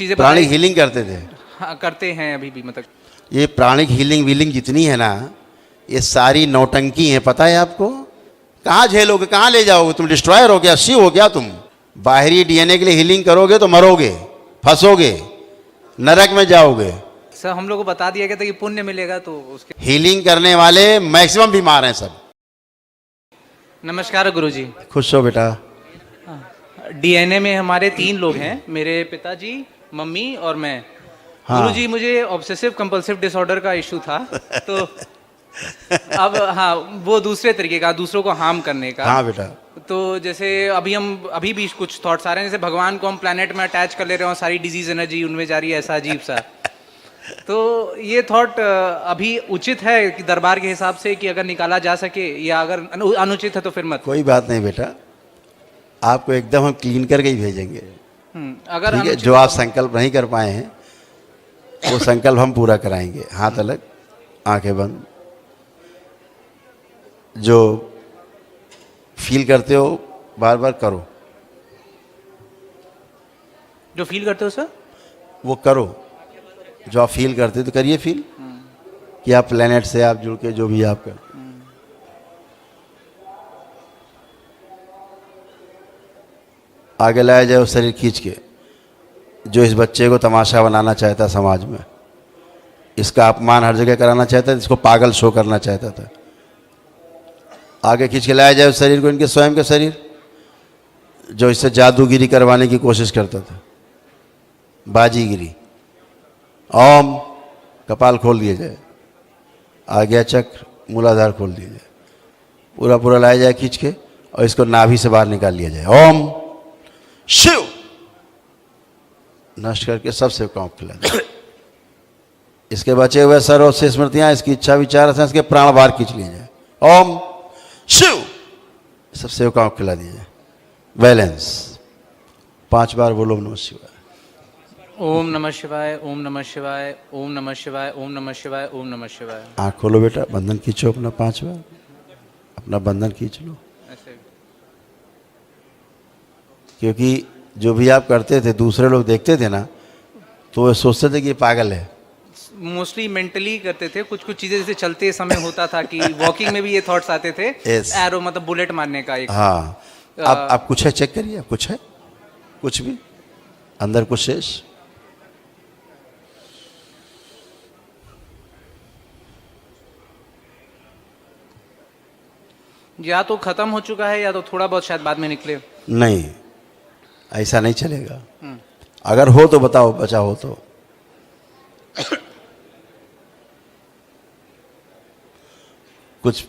चीजें pranic healing करते थे। हाँ, करते हैं अभी भी। मतलब ये प्राणिक हीलिंग वीलिंग जितनी है ना, ये सारी नौटंकी है, पता है आपको? कहाँ झेलोगे, कहाँ ले जाओगे? तुम डिस्ट्रॉयर हो गया, शिव हो गया तुम। बाहरी डीएनए के लिए हीलिंग करोगे तो मरोगे, फंसोगे, नरक में जाओगे। सर हम लोग को बता दिया गया था कि पुण्य मिलेगा, तो उसके। हीलिंग करने वाले मैक्सिमम बीमार हैं सब। नमस्कार गुरुजी। खुश हो बेटा। डीएनए में हमारे 3 लोग हैं, मेरे पिताजी, मम्मी और मैं। हाँ। गुरुजी मुझे ऑब्सेसिव कंपल्सिव डिसऑर्डर का इशू था, तो अब हाँ वो दूसरे तरीके का, दूसरों को हार्म करने का। हाँ बेटा। तो जैसे अभी भी कुछ थॉट्स आ रहे हैं, जैसे भगवान को हम प्लेनेट में अटैच कर ले रहे हो, सारी डिजीज एनर्जी उनमें जा रही है, ऐसा अजीब सा। तो ये थॉट अभी उचित है कि दरबार के हिसाब से, कि अगर निकाला जा सके, या अगर अनुचित है तो फिर मत। कोई बात नहीं बेटा, आपको एकदम हम क्लीन करके ही भेजेंगे। अगर ठीक है, अनुचित जो है आप तो- संकल्प नहीं कर पाए हैं वो संकल्प हम पूरा कराएंगे। हाथ अलग, आंखें बंद। जो फील करते हो बार बार करो, जो फील करते हो सर, वो करो। जो आप फील करते हो तो करिए फील कि आप प्लेनेट से आप जुड़ के जो भी आप कर। आगे लाया जाए वो शरीर खींच के, जो इस बच्चे को तमाशा बनाना चाहता समाज में, इसका अपमान हर जगह कराना चाहता था, इसको पागल शो करना चाहता था। आगे खींच के लाया जाए उस शरीर को, इनके स्वयं का शरीर, जो इससे जादूगिरी करवाने की कोशिश करता था, बाजीगिरी। ओम, कपाल खोल दिया जाए, आ गया चक्र, मूलाधार खोल दिया जाए, पूरा पूरा लाया जाए खींच के, और इसको नाभि से बाहर निकाल लिया जाए। ओम शिव, नष्ट करके सब सेवकाओं को खिला दे। इसके बचे हुए सर्व से स्मृतियां, इसकी इच्छा विचार से इसके प्राण बाहर खींच लिए जाए। ओम शिव, सब सेवकाओं को खिला दिया जाए। बैलेंस 5 बार बोलो नमः शिवाय। ओम नमः शिवाय, ओम नमः शिवाय, ओम नमः शिवाय, ओम नमः शिवाय, ओम नमः शिवाय। आँख खोलो बेटा, बंधन खींचो अपना 5 बार, अपना बंधन खींच लो। ऐसे क्योंकि जो भी आप करते थे दूसरे लोग देखते थे ना, तो वो सोचते थे कि ये पागल है। मोस्टली मेंटली करते थे। कुछ कुछ चीजें जैसे चलते समय होता था कि वॉकिंग में भी ये थॉट्स आते थे। Yes. एरो मतलब बुलेट मारने का एक। हाँ, अब कुछ है, चेक करिए, अब कुछ है, कुछ भी अंदर कुछ शेष। या तो खत्म हो चुका है, या तो थोड़ा बहुत शायद बाद में निकले। नहीं, ऐसा नहीं चलेगा। अगर हो तो बताओ, बचा हो तो। कुछ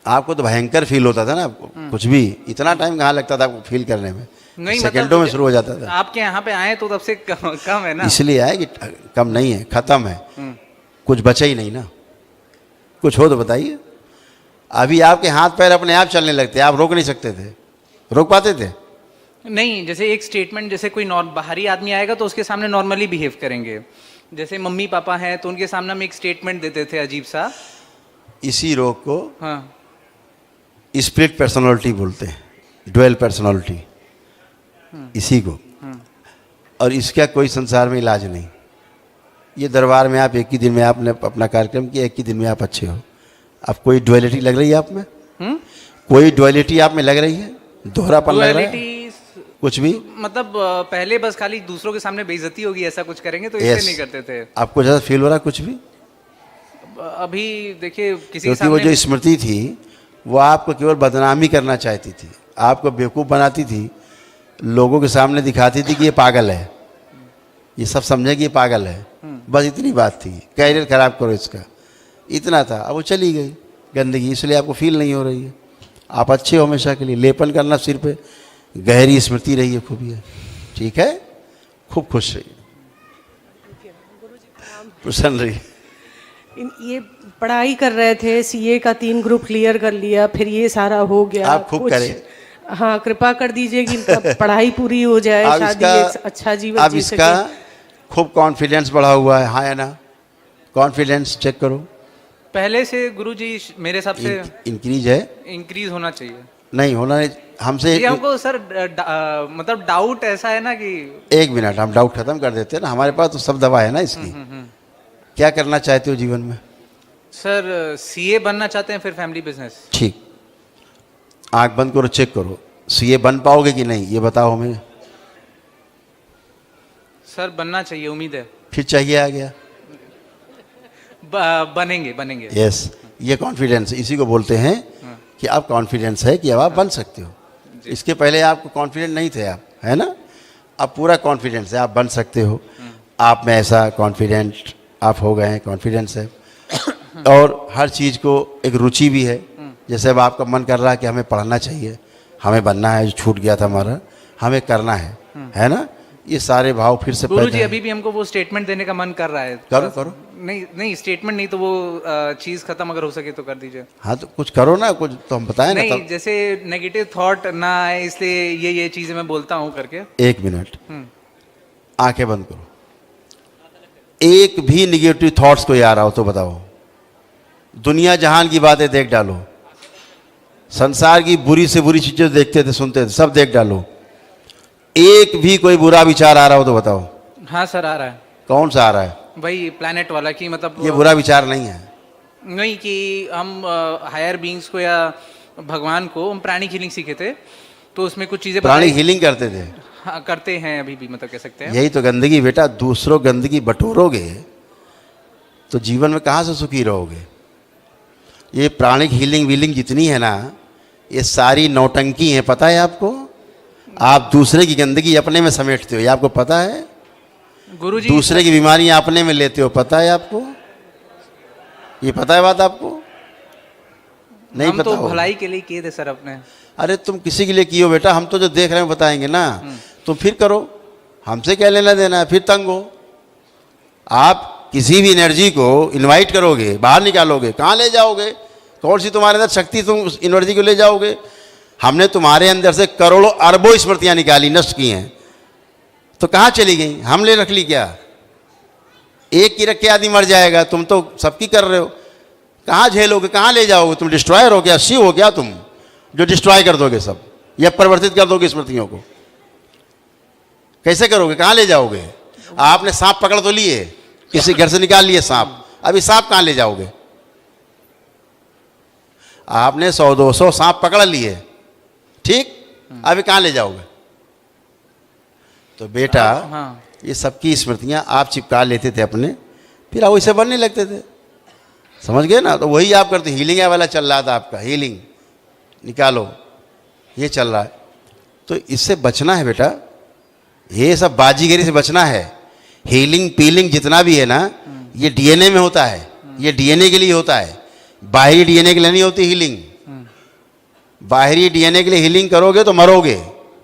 आपको तो भयंकर फील होता था ना, कुछ भी इतना टाइम कहाँ लगता था आपको फील करने में? नहीं, सेकंडों मतलब में शुरू हो जाता था। आपके यहाँ पे आए तो तब से कम है ना। इसलिए आए कि कम नहीं है, खत्म है, कुछ बचा ही नहीं ना। कुछ हो तो बताइए। अभी आपके हाथ पैर अपने आप चलने लगते, आप रोक नहीं सकते थे। रोक पाते थे? नहीं, जैसे एक स्टेटमेंट, जैसे कोई बाहरी आदमी आएगा तो उसके सामने नॉर्मली बिहेव करेंगे। जैसे मम्मी पापा हैं तो उनके सामने हम एक स्टेटमेंट देते थे अजीब सा। इसी रोग को हाँ, स्प्लिट पर्सनालिटी बोलते हैं, ड्वेल पर्सनालिटी, इसी को। और इसका कोई संसार में इलाज नहीं। ये दरबार में आप एक ही दिन में आपने अपना कार्यक्रम किया, एक ही दिन में आप अच्छे हो। अब कोई ड्वेलिटी लग रही है आप में? कोई ड्वेलिटी आप में लग रही है? दोहरापन लग रहा है? Duality कुछ भी? मतलब पहले बस खाली दूसरों के सामने बेइज्जती होगी ऐसा कुछ करेंगे, तो इससे Yes. नहीं करते थे। आपको जैसा फील हो रहा है कुछ भी? अभी देखिए किसी के क्योंकि वो सामने जो स्मृति थी वो आपको केवल बदनामी करना चाहती थी, आपको बेवकूफ़ बनाती थी, लोगों के सामने दिखाती थी कि ये पागल है, ये सब समझे कि ये पागल है। बस इतनी बात थी, कैरियर खराब करो इसका, इतना था। अब वो चली गई गंदगी, इसलिए आपको फील नहीं हो रही है। आप अच्छे हो हमेशा के लिए। लेपन करना सिर पे, गहरी स्मृति रही है, खूबी है। ठीक है, खूब खुश रहिए, प्रसन्न रहिए। ये पढ़ाई कर रहे थे, सीए का 3 ग्रुप क्लियर कर लिया, फिर ये सारा हो गया। आप खूब करें। हाँ, कृपा कर दीजिए कि इनका पढ़ाई पूरी हो जाए, अब शादी इसका- एक अच्छा जीवन अब जी इसका सके। खूब कॉन्फिडेंस बढ़ा हुआ है, हाँ है ना? कॉन्फिडेंस चेक करो, पहले से गुरुजी मेरे हिसाब से इंक्रीज है? इंक्रीज होना चाहिए। नहीं होना नहीं, हमसे ये हमको सर मतलब डाउट ऐसा है ना कि एक मिनट, हम डाउट खत्म कर देते हैं ना, हमारे पास तो सब दवा है ना इसकी। क्या करना चाहते हो जीवन में? सर सीए बनना चाहते हैं, फिर फैमिली बिजनेस। ठीक, आंख बंद करो, चेक करो, सीए बन पाओगे कि नहीं ये बताओ हमें। सर बनना चाहिए, उम्मीद है। फिर चाहिए आ गया। बनेंगे बनेंगे। यस, ये कॉन्फिडेंस, इसी को बोलते हैं कि आप कॉन्फिडेंस है कि अब आप बन सकते हो। इसके पहले आपको कॉन्फिडेंट नहीं थे आप, है ना? अब पूरा कॉन्फिडेंस है, आप बन सकते हो। आप में ऐसा कॉन्फिडेंट आप हो गए हैं, कॉन्फिडेंस है। और हर चीज़ को एक रुचि भी है। जैसे अब आपका मन कर रहा है कि हमें पढ़ना चाहिए, हमें बनना है, जो छूट गया था हमारा, हमें करना है ना? ये सारे भाव फिर से गुरु पैदा जी हैं। अभी भी हमको वो स्टेटमेंट देने का मन कर रहा है। करो करो। नहीं नहीं, स्टेटमेंट नहीं तो वो चीज खत्म अगर हो सके तो कर दीजिए। हाँ तो कुछ करो ना, कुछ तो हम बताएं ना नहीं, तब। जैसे नेगेटिव थॉट ना आए इसलिए ये चीजें मैं बोलता हूँ करके। एक मिनट, आंखें बंद करो। एक भी निगेटिव थॉट्स कोई आ रहा हो तो बताओ। दुनिया जहान की बातें देख डालो, संसार की बुरी से बुरी चीजें देखते थे, सुनते थे, सब देख डालो। एक भी कोई बुरा विचार आ रहा हो तो बताओ। हाँ सर आ रहा है। कौन सा आ रहा है? वही प्लैनेट वाला कि मतलब ये बुरा विचार नहीं है। नहीं कि हम हायर बीइंग्स को या भगवान को हम प्राणी हीलिंग सीखे थे, तो उसमें कुछ चीजें प्राणी बताई। हीलिंग करते थे। हाँ करते हैं अभी भी, मतलब कह सकते हैं। यही तो गंदगी बेटा, दूसरों गंदगी बटोरोगे तो जीवन में कहाँ से सुखी रहोगे? ये प्राणिक हीलिंग वीलिंग जितनी है ना, ये सारी नौटंकी है, पता है आपको? आप दूसरे की गंदगी अपने में समेटते हो, ये आपको पता है? गुरुजी दूसरे की बीमारियां अपने में लेते हो, पता है आपको? ये पता है बात आपको? नहीं हम पता तो होगा। भलाई के लिए किए थे सर अपने। अरे तुम किसी के लिए किए बेटा, हम तो जो देख रहे हैं बताएंगे ना। तुम फिर करो, हमसे क्या लेना देना है? फिर तंग हो। आप किसी भी एनर्जी को इनवाइट करोगे, बाहर निकालोगे, कहाँ ले जाओगे? कौन सी तुम्हारे अंदर शक्ति तुम उस एनर्जी को ले जाओगे? हमने तुम्हारे अंदर से करोड़ों अरबों स्मृतियां निकाली, नष्ट की हैं, तो कहाँ चली गई? हमने रख ली क्या? एक की रख के आदमी मर जाएगा, तुम तो सबकी कर रहे हो। कहाँ झेलोगे, कहाँ ले जाओगे? तुम डिस्ट्रॉयर हो क्या? शिव हो क्या तुम जो डिस्ट्रॉय कर दोगे सब, या परिवर्तित कर दोगे स्मृतियों को? कैसे करोगे? कहाँ ले जाओगे? आपने सांप पकड़ तो लिए, किसी घर से निकाल लिए सांप, अभी सांप कहाँ ले जाओगे? आपने 100-200 सांप पकड़ लिए, ठीक, अभी कहाँ ले जाओगे? तो बेटा हाँ ये सबकी स्मृतियां आप चिपका लेते थे अपने, फिर आप वैसे बनने लगते थे, समझ गए ना? तो वही आप करते। हीलिंग वाला चल रहा था आपका, हीलिंग निकालो, ये चल रहा है। तो इससे बचना है बेटा, ये सब बाजीगरी से बचना है। हीलिंग पीलिंग जितना भी है ना, ये डीएनए में होता है, ये डीएनए के लिए होता है, बाहरी डीएनए के लिए नहीं होती हीलिंग। बाहरी डीएनए के लिए हीलिंग करोगे तो मरोगे,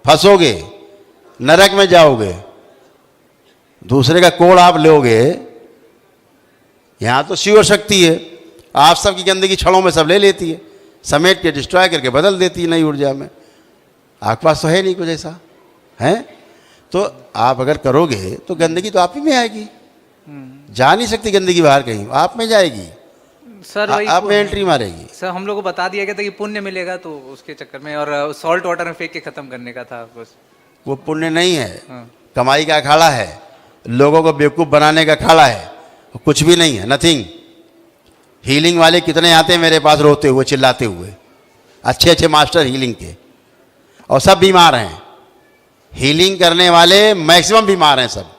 फंसोगे, नरक में जाओगे। दूसरे का कोड आप लोगे, यहां तो शिव शक्ति है, आप सबकी गंदगी छड़ों में सब ले लेती है, समेट के डिस्ट्रॉय करके बदल देती है नई ऊर्जा में। आपके पास तो है नहीं कुछ ऐसा, है? तो आप अगर करोगे तो गंदगी तो आप ही में आएगी, जा नहीं सकती गंदगी बाहर कहीं, आप में जाएगी, सर वही आप में एंट्री मारेगी। सर हम लोग को बता दिया गया था कि पुण्य मिलेगा, तो उसके चक्कर में, और सॉल्ट वाटर में फेंक के खत्म करने का था बस। वो पुण्य नहीं है, हाँ। कमाई का अखाड़ा है, लोगों को बेवकूफ़ बनाने का अखाड़ा है, कुछ भी नहीं है, नथिंग। हीलिंग वाले कितने आते हैं मेरे पास रोते हुए, चिल्लाते हुए, अच्छे अच्छे मास्टर हीलिंग के, और सब बीमार हैं। हीलिंग करने वाले मैक्सिमम बीमार हैं, सब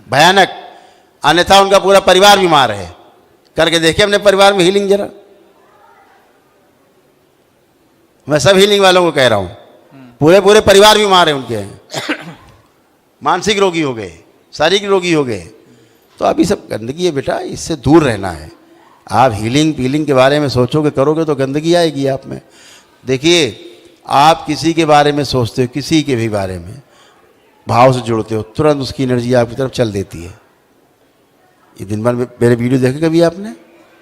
भयानक, अन्यथा उनका पूरा परिवार बीमार है। करके देखिए अपने परिवार में हीलिंग जरा। मैं सब हीलिंग वालों को कह रहा हूं, पूरे पूरे परिवार बीमार है उनके, मानसिक रोगी हो गए, शारीरिक रोगी हो गए। तो अभी सब गंदगी है बेटा, इससे दूर रहना है। आप हीलिंग पीलिंग के बारे में सोचोगे, करोगे तो गंदगी आएगी आप में। देखिए, आप किसी के बारे में सोचते हो, किसी के भी बारे में भाव से जुड़ते हो, तुरंत उसकी एनर्जी आपकी तरफ चल देती है। ये दिन भर मेरे वीडियो देखे कभी आपने?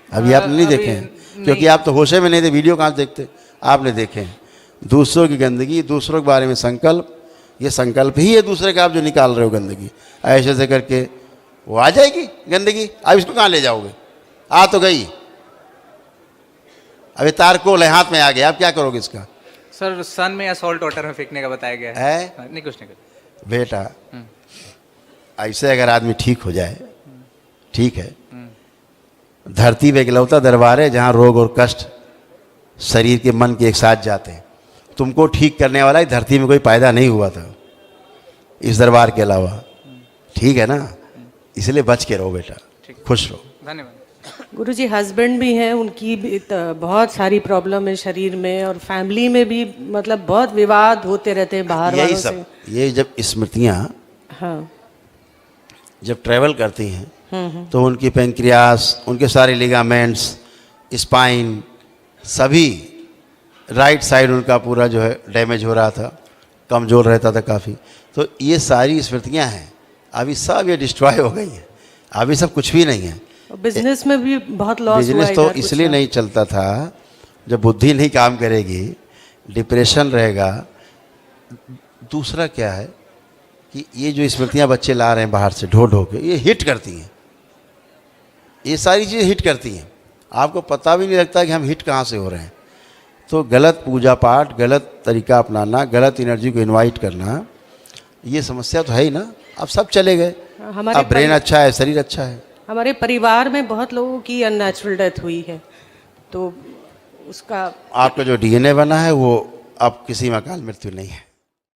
अभी आपने नहीं देखे हैं, क्योंकि आप तो होशे में नहीं थे, वीडियो कहाँ देखते? आपने देखे हैं। दूसरों की गंदगी, दूसरों के बारे में संकल्प, ये संकल्प ही है दूसरे का आप जो निकाल रहे हो गंदगी, ऐसे ऐसे करके वो आ जाएगी गंदगी। अब इसको कहाँ ले जाओगे? आ तो गई, अभी तारकोल है हाथ में आ गया, आप क्या करोगे इसका? सर सन में या सॉल्ट वाटर में फेंकने का बताया गया है? नहीं कुछ नहीं कुछ। बेटा ऐसे अगर आदमी ठीक हो जाए, ठीक है, धरती पे इकलौता दरबार है जहाँ रोग और कष्ट शरीर के मन के एक साथ जाते हैं। तुमको ठीक करने वाला ही धरती में कोई पैदा नहीं हुआ था इस दरबार के अलावा, ठीक है ना? इसलिए बच के रहो बेटा, खुश रहो। धन्यवाद। गुरुजी हस्बैंड भी हैं, उनकी भी बहुत सारी प्रॉब्लम है शरीर में, और फैमिली में भी मतलब बहुत विवाद होते रहते हैं बाहर यही वालों सब, से। ये जब स्मृतियाँ हाँ। जब ट्रैवल करती हैं तो उनकी पेंक्रियास, उनके सारे लिगामेंट्स, स्पाइन, सभी राइट साइड उनका पूरा जो है डैमेज हो रहा था, कमज़ोर रहता था काफ़ी। तो ये सारी स्मृतियाँ हैं, अभी सब ये डिस्ट्रॉय हो गई हैं, अभी सब कुछ भी नहीं है। बिजनेस में भी बहुत लॉस हुआ। बिजनेस तो इधर कुछ इसलिए ना। नहीं चलता था, जब बुद्धि नहीं काम करेगी, डिप्रेशन रहेगा। दूसरा क्या है कि ये जो स्मृतियाँ बच्चे ला रहे हैं बाहर से ढो ढो के, ये हिट करती हैं, ये सारी चीज़ें हिट करती हैं, आपको पता भी नहीं लगता कि हम हिट कहाँ से हो रहे हैं। तो गलत पूजा पाठ, गलत तरीका अपनाना, गलत एनर्जी को इनवाइट करना, ये समस्या तो है ही ना। अब सब चले गए, अब ब्रेन अच्छा है, शरीर अच्छा है। हमारे परिवार में बहुत लोगों की अननेचुरल डेथ हुई है, तो उसका आपका जो डीएनए बना है वो अब किसी में अकाल मृत्यु नहीं है।